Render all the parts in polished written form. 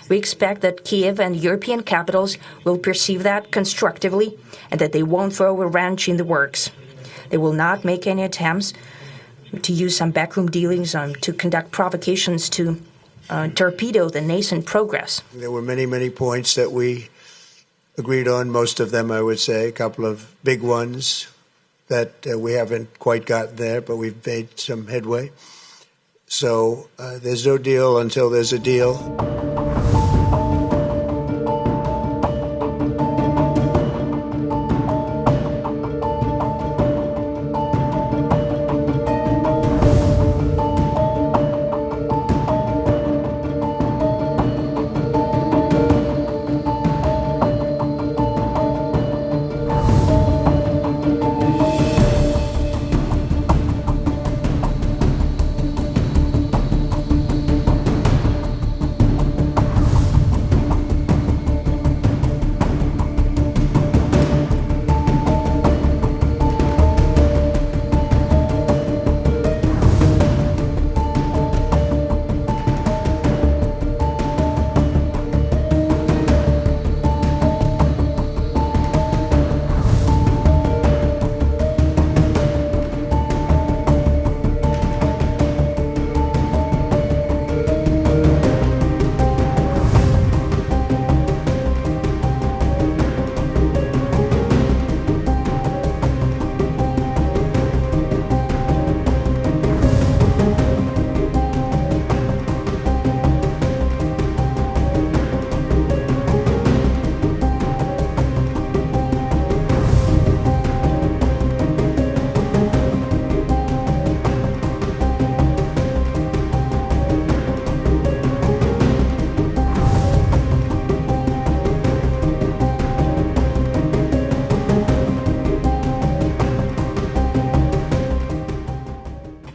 We expect that Kiev and European capitals will perceive that constructively and that they won't throw a wrench in the works. They will not make any attempts to use some backroom dealings to conduct provocations to torpedo the nascent progress. There were many, many points that we agreed on, most of them, I would say, a couple of big ones that we haven't quite gotten there, but we've made some headway. So there's no deal until there's a deal.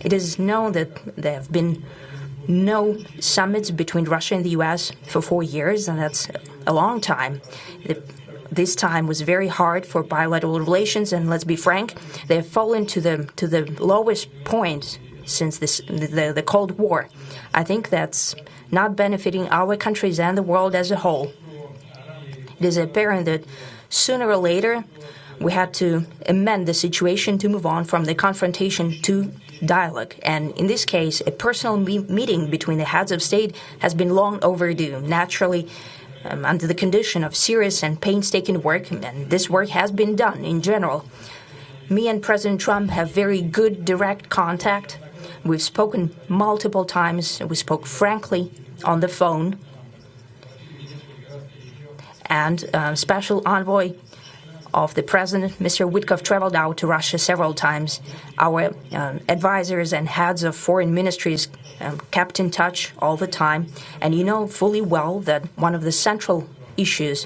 It is known that there have been no summits between Russia and the U.S. for 4 years, and that's a long time. This time was very hard for bilateral relations, and let's be frank, they have fallen to the lowest point since the Cold War. I think that's not benefiting our countries and the world as a whole. It is apparent that sooner or later we had to amend the situation to move on from the confrontation to dialogue. And in this case, a personal meeting between the heads of state has been long overdue. Naturally, under the condition of serious and painstaking work, and this work has been done in general. Me and President Trump have very good direct contact. We've spoken multiple times. We spoke frankly on the phone. And Special Envoy of the President, Mr. Witkoff, traveled out to Russia several times. Our advisors and heads of foreign ministries kept in touch all the time. And you know fully well that one of the central issues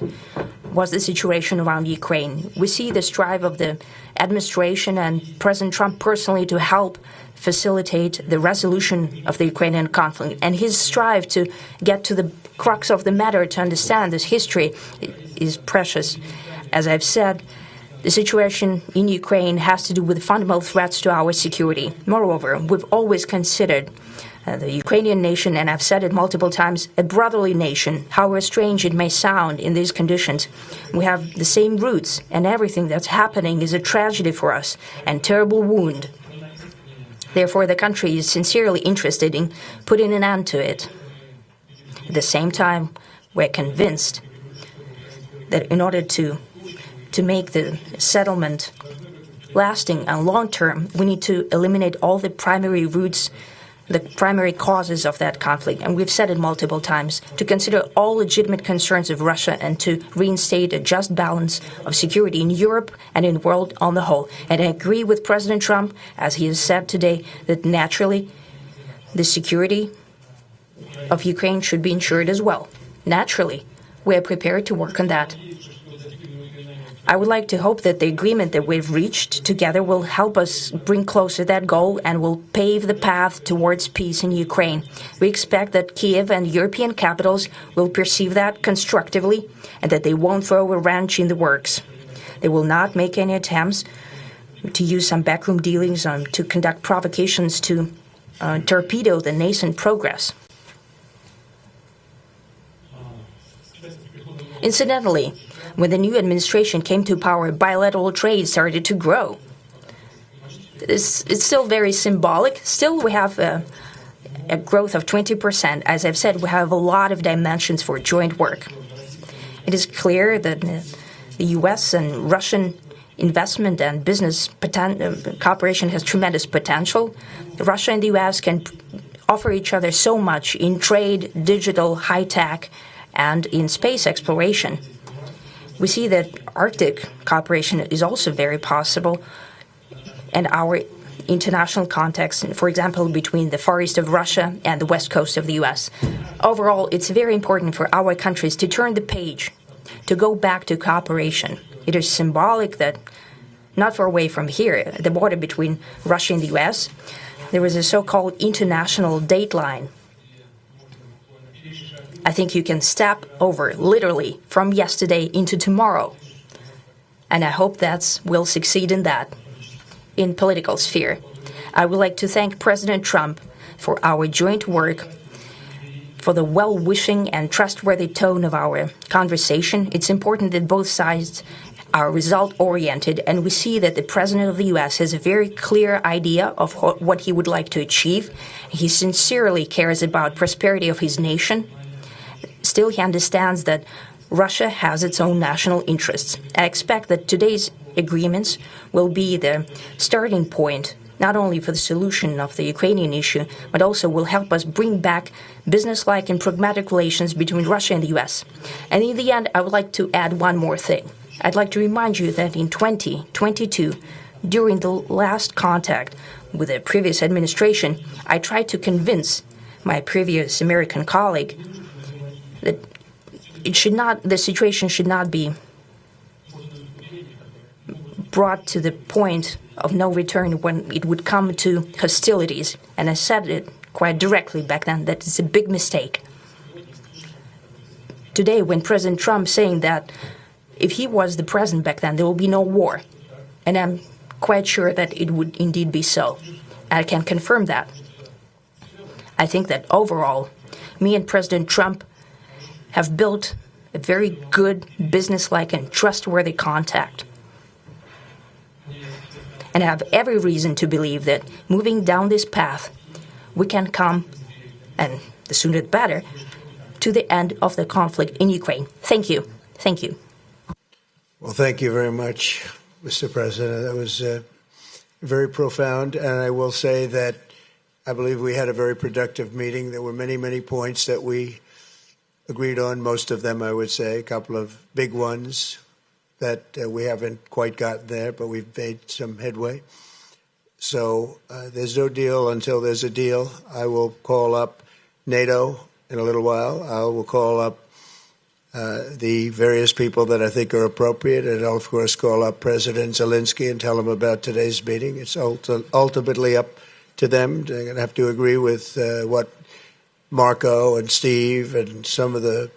was the situation around Ukraine. We see the strive of the administration and President Trump personally to help facilitate the resolution of the Ukrainian conflict. And his strive to get to the crux of the matter, to understand this history, is precious. As I've said, the situation in Ukraine has to do with fundamental threats to our security. Moreover, we've always considered the Ukrainian nation, and I've said it multiple times, a brotherly nation, however strange it may sound in these conditions. We have the same roots, and everything that's happening is a tragedy for us and terrible wound. Therefore, the country is sincerely interested in putting an end to it. At the same time, we're convinced that in order to make the settlement lasting and long-term, we need to eliminate all the primary roots, the primary causes of that conflict. And we've said it multiple times, to consider all legitimate concerns of Russia and to reinstate a just balance of security in Europe and in the world on the whole. And I agree with President Trump, as he has said today, that naturally the security of Ukraine should be ensured as well. Naturally, we are prepared to work on that. I would like to hope that the agreement that we've reached together will help us bring closer that goal and will pave the path towards peace in Ukraine. We expect that Kiev and European capitals will perceive that constructively and that they won't throw a wrench in the works. They will not make any attempts to use some backroom dealings to conduct provocations to torpedo the nascent progress. Incidentally, when the new administration came to power, bilateral trade started to grow. It's still very symbolic. Still, we have a growth of 20%. As I've said, we have a lot of dimensions for joint work. It is clear that the U.S. and Russian investment and business cooperation has tremendous potential. Russia and the U.S. can offer each other so much in trade, digital, high-tech, and in space exploration. We see that Arctic cooperation is also very possible, and our international context, for example, between the Far East of Russia and the West Coast of the U.S. Overall, it's very important for our countries to turn the page, to go back to cooperation. It is symbolic that not far away from here, at the border between Russia and the U.S., there was a so-called international date line. I think you can step over, literally, from yesterday into tomorrow. And I hope that we'll succeed in that. In political sphere, I would like to thank President Trump for our joint work, for the well-wishing and trustworthy tone of our conversation. It's important that both sides are result-oriented, and we see that the President of the U.S. has a very clear idea of what he would like to achieve. He sincerely cares about prosperity of his nation. Still, he understands that Russia has its own national interests. I expect that today's agreements will be the starting point, not only for the solution of the Ukrainian issue, but also will help us bring back business-like and pragmatic relations between Russia and the U.S. And in the end, I would like to add one more thing. I'd like to remind you that in 2022, during the last contact with the previous administration, I tried to convince my previous American colleague that the situation should not be brought to the point of no return when it would come to hostilities. And I said it quite directly back then that it's a big mistake. Today, when President Trump saying that if he was the president back then, there will be no war. And I'm quite sure that it would indeed be so. And I can confirm that. I think that overall, me and President Trump have built a very good, business-like and trustworthy contact. And I have every reason to believe that moving down this path, we can come, and the sooner the better, to the end of the conflict in Ukraine. Thank you. Thank you. Well, thank you very much, Mr. President. That was very profound. And I will say that I believe we had a very productive meeting. There were many, many points that we agreed on, most of them, I would say, a couple of big ones that we haven't quite gotten there, but we've made some headway. So there's no deal until there's a deal. I will call up NATO in a little while. I will call up the various people that I think are appropriate, and I'll, of course, call up President Zelensky and tell him about today's meeting. It's ultimately up to them. They're going to have to agree with what Marco and Steve and some of the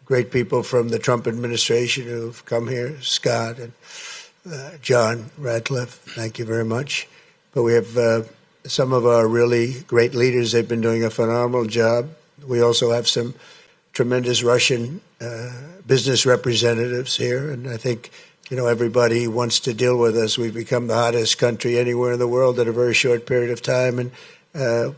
great people from the Trump administration who've come here, Scott and John Radcliffe, thank you very much. But we have some of our really great leaders. They've been doing a phenomenal job. We also have some tremendous Russian business representatives here, and I think everybody wants to deal with us. We've become the hottest country anywhere in the world in a very short period of time, and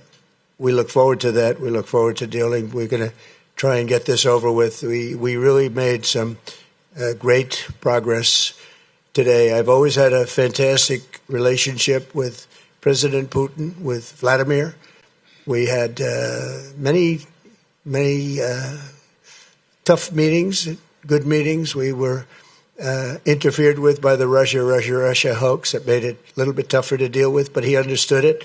we look forward to that. We look forward to dealing. We're going to try and get this over with. We really made some great progress today. I've always had a fantastic relationship with President Putin, with Vladimir. We had many tough meetings, good meetings. We were interfered with by the Russia hoax. That made it a little bit tougher to deal with, but he understood it.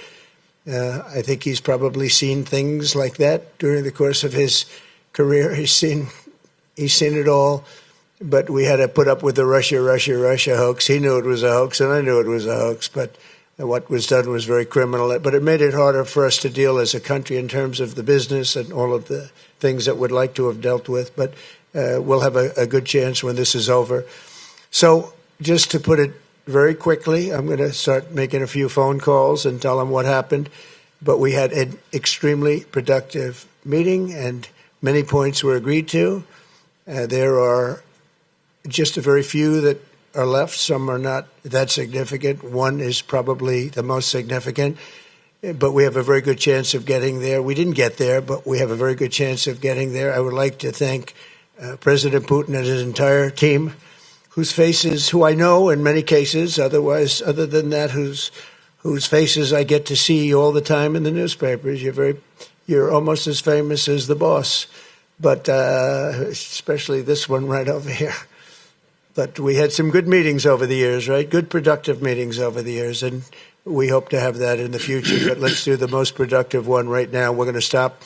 I think he's probably seen things like that during the course of his career. He's seen it all, but we had to put up with the Russia hoax. He knew it was a hoax, and I knew it was a hoax, but what was done was very criminal. But it made it harder for us to deal as a country in terms of the business and all of the things that we'd like to have dealt with. But we'll have a good chance when this is over. So just to put it very quickly, I'm going to start making a few phone calls and tell them what happened. But we had an extremely productive meeting, and many points were agreed to. There are just a very few that are left. Some are not that significant. One is probably the most significant, but we have a very good chance of getting there. We didn't get there, but we have a very good chance of getting there. I would like to thank President Putin and his entire team, whose faces, who I know in many cases, otherwise, other than that, whose faces I get to see all the time in the newspapers. You're almost as famous as the boss, but especially this one right over here. But we had some good meetings over the years, right? Good productive meetings over the years, and we hope to have that in the future. But let's do the most productive one right now. We're going to stop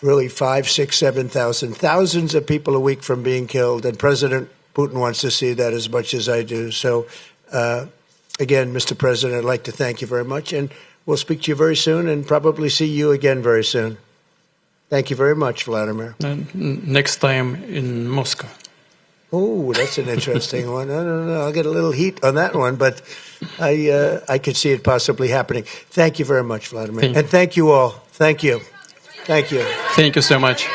really 5, 6, 7,000, thousands of people a week from being killed, and President Putin wants to see that as much as I do. So, again, Mr. President, I'd like to thank you very much, and we'll speak to you very soon and probably see you again very soon. Thank you very much, Vladimir. Next time in Moscow. Oh, that's an interesting one. I don't know. I'll get a little heat on that one, but I could see it possibly happening. Thank you very much, Vladimir. And thank you all. Thank you. Thank you. Thank you so much.